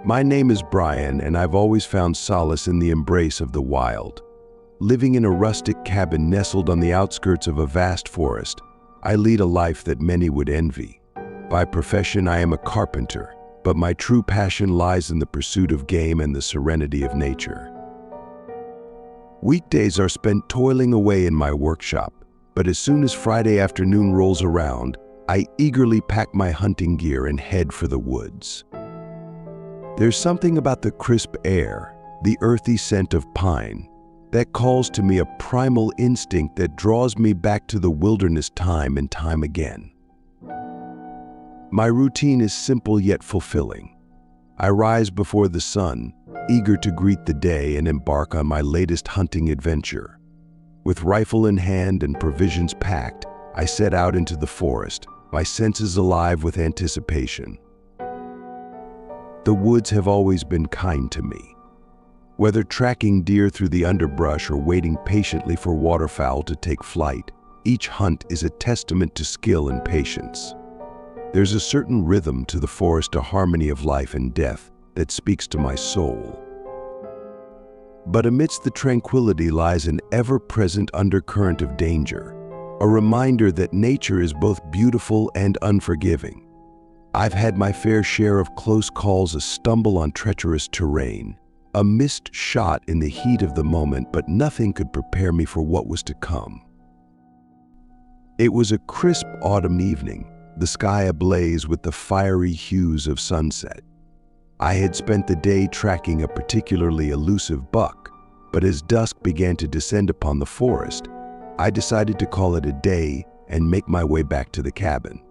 My name is Brian, and I've always found solace in the embrace of the wild. Living in a rustic cabin nestled on the outskirts of a vast forest, I lead a life that many would envy. By profession, I am a carpenter, but my true passion lies in the pursuit of game and the serenity of nature. Weekdays are spent toiling away in my workshop, but as soon as Friday afternoon rolls around, I eagerly pack my hunting gear and head for the woods. There's something about the crisp air, the earthy scent of pine, that calls to me a primal instinct that draws me back to the wilderness time and time again. My routine is simple yet fulfilling. I rise before the sun, eager to greet the day and embark on my latest hunting adventure. With rifle in hand and provisions packed, I set out into the forest, my senses alive with anticipation. The woods have always been kind to me. Whether tracking deer through the underbrush or waiting patiently for waterfowl to take flight, each hunt is a testament to skill and patience. There's a certain rhythm to the forest, a harmony of life and death that speaks to my soul. But amidst the tranquility lies an ever-present undercurrent of danger, a reminder that nature is both beautiful and unforgiving. I've had my fair share of close calls, a stumble on treacherous terrain, a missed shot in the heat of the moment, but nothing could prepare me for what was to come. It was a crisp autumn evening, the sky ablaze with the fiery hues of sunset. I had spent the day tracking a particularly elusive buck, but as dusk began to descend upon the forest, I decided to call it a day and make my way back to the cabin.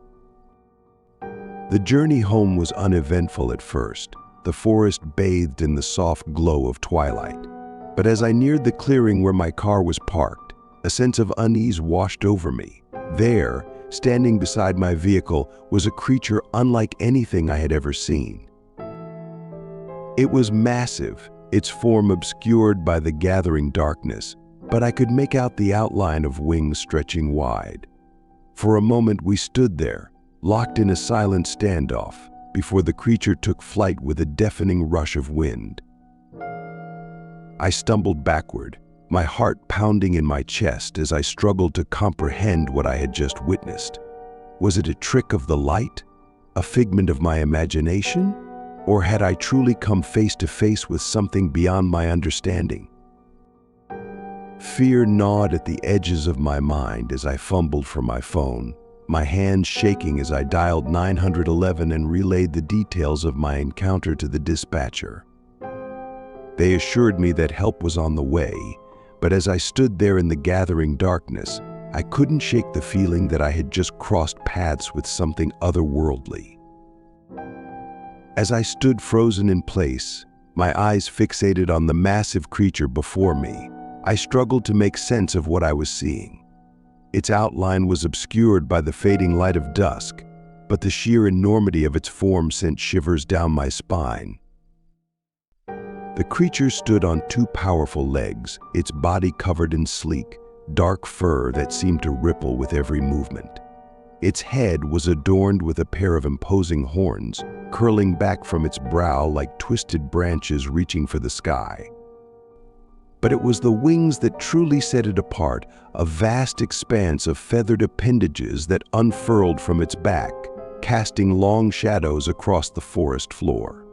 The journey home was uneventful at first, the forest bathed in the soft glow of twilight. But as I neared the clearing where my car was parked, a sense of unease washed over me. There, standing beside my vehicle, was a creature unlike anything I had ever seen. It was massive, its form obscured by the gathering darkness, but I could make out the outline of wings stretching wide. For a moment we stood there, locked in a silent standoff, before the creature took flight with a deafening rush of wind. I stumbled backward, my heart pounding in my chest as I struggled to comprehend what I had just witnessed. Was it a trick of the light, a figment of my imagination, or had I truly come face to face with something beyond my understanding? Fear gnawed at the edges of my mind as I fumbled for my phone, my hands shaking as I dialed 911 and relayed the details of my encounter to the dispatcher. They assured me that help was on the way, but as I stood there in the gathering darkness, I couldn't shake the feeling that I had just crossed paths with something otherworldly. As I stood frozen in place, my eyes fixated on the massive creature before me, I struggled to make sense of what I was seeing. Its outline was obscured by the fading light of dusk, but the sheer enormity of its form sent shivers down my spine. The creature stood on two powerful legs, its body covered in sleek, dark fur that seemed to ripple with every movement. Its head was adorned with a pair of imposing horns, curling back from its brow like twisted branches reaching for the sky. But it was the wings that truly set it apart, a vast expanse of feathered appendages that unfurled from its back, casting long shadows across the forest floor.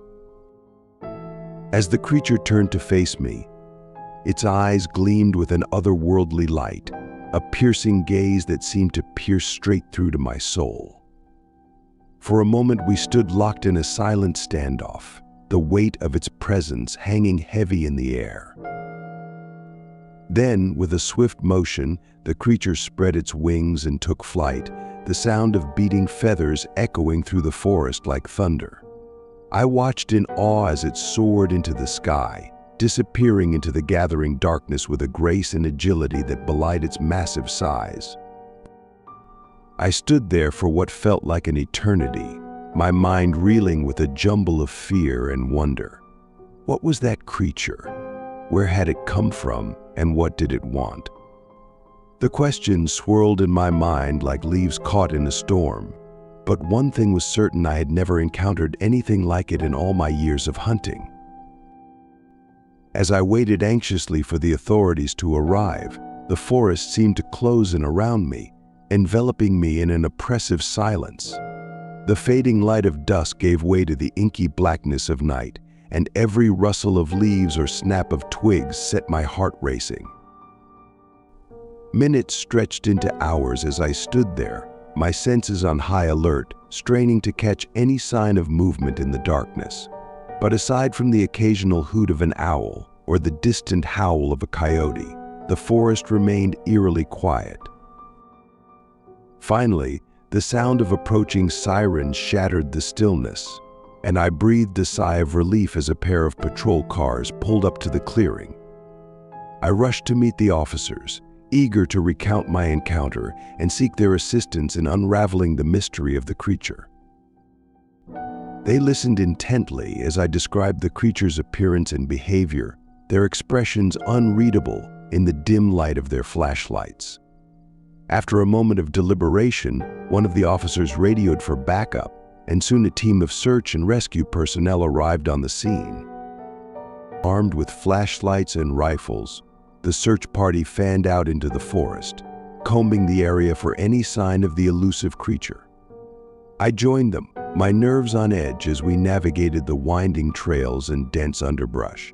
As the creature turned to face me, its eyes gleamed with an otherworldly light, a piercing gaze that seemed to pierce straight through to my soul. For a moment we stood locked in a silent standoff, the weight of its presence hanging heavy in the air. Then, with a swift motion, the creature spread its wings and took flight, the sound of beating feathers echoing through the forest like thunder. I watched in awe as it soared into the sky, disappearing into the gathering darkness with a grace and agility that belied its massive size. I stood there for what felt like an eternity, my mind reeling with a jumble of fear and wonder. What was that creature? Where had it come from, and what did it want? The questions swirled in my mind like leaves caught in a storm. But one thing was certain: I had never encountered anything like it in all my years of hunting. As I waited anxiously for the authorities to arrive, the forest seemed to close in around me, enveloping me in an oppressive silence. The fading light of dusk gave way to the inky blackness of night, and every rustle of leaves or snap of twigs set my heart racing. Minutes stretched into hours as I stood there, my senses on high alert, straining to catch any sign of movement in the darkness. But aside from the occasional hoot of an owl or the distant howl of a coyote, the forest remained eerily quiet. Finally, the sound of approaching sirens shattered the stillness, and I breathed a sigh of relief as a pair of patrol cars pulled up to the clearing. I rushed to meet the officers, eager to recount my encounter and seek their assistance in unraveling the mystery of the creature. They listened intently as I described the creature's appearance and behavior, their expressions unreadable in the dim light of their flashlights. After a moment of deliberation, one of the officers radioed for backup, and soon a team of search and rescue personnel arrived on the scene. Armed with flashlights and rifles, the search party fanned out into the forest, combing the area for any sign of the elusive creature. I joined them, my nerves on edge as we navigated the winding trails and dense underbrush.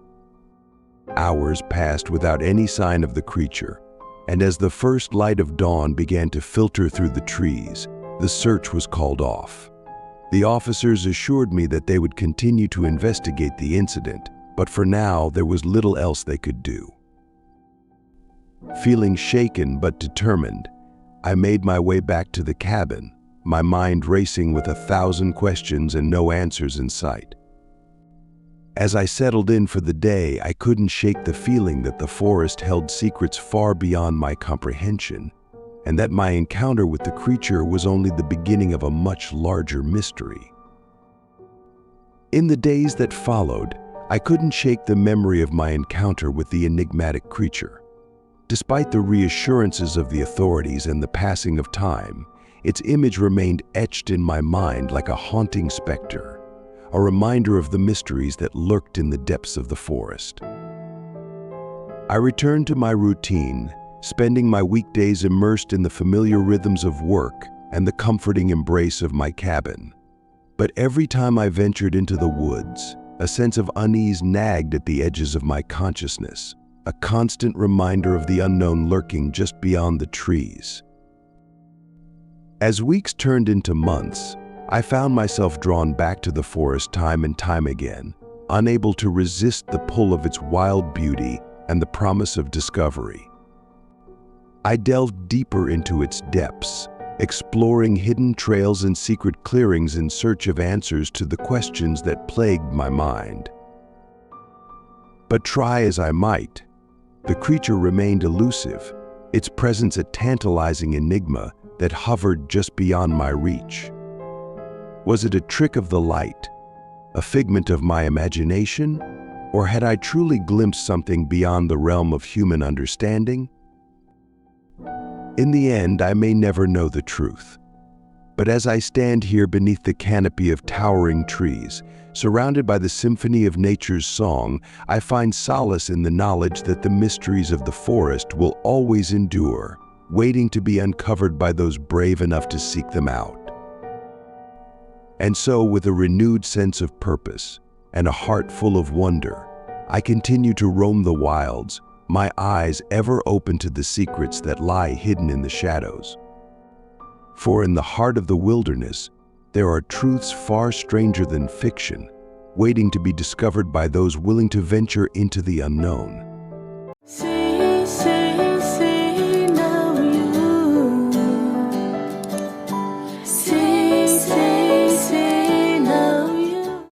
Hours passed without any sign of the creature, and as the first light of dawn began to filter through the trees, the search was called off. The officers assured me that they would continue to investigate the incident, but for now there was little else they could do. Feeling shaken but determined, I made my way back to the cabin, my mind racing with 1,000 questions and no answers in sight. As I settled in for the day, I couldn't shake the feeling that the forest held secrets far beyond my comprehension, and that my encounter with the creature was only the beginning of a much larger mystery. In the days that followed, I couldn't shake the memory of my encounter with the enigmatic creature. Despite the reassurances of the authorities and the passing of time, its image remained etched in my mind like a haunting specter, a reminder of the mysteries that lurked in the depths of the forest. I returned to my routine, spending my weekdays immersed in the familiar rhythms of work and the comforting embrace of my cabin. But every time I ventured into the woods, a sense of unease nagged at the edges of my consciousness, a constant reminder of the unknown lurking just beyond the trees. As weeks turned into months, I found myself drawn back to the forest time and time again, unable to resist the pull of its wild beauty and the promise of discovery. I delved deeper into its depths, exploring hidden trails and secret clearings in search of answers to the questions that plagued my mind. But try as I might, the creature remained elusive, its presence a tantalizing enigma that hovered just beyond my reach. Was it a trick of the light, a figment of my imagination, or had I truly glimpsed something beyond the realm of human understanding? In the end, I may never know the truth. But as I stand here beneath the canopy of towering trees, surrounded by the symphony of nature's song, I find solace in the knowledge that the mysteries of the forest will always endure, waiting to be uncovered by those brave enough to seek them out. And so, with a renewed sense of purpose and a heart full of wonder, I continue to roam the wilds, my eyes ever open to the secrets that lie hidden in the shadows. For in the heart of the wilderness, there are truths far stranger than fiction, waiting to be discovered by those willing to venture into the unknown.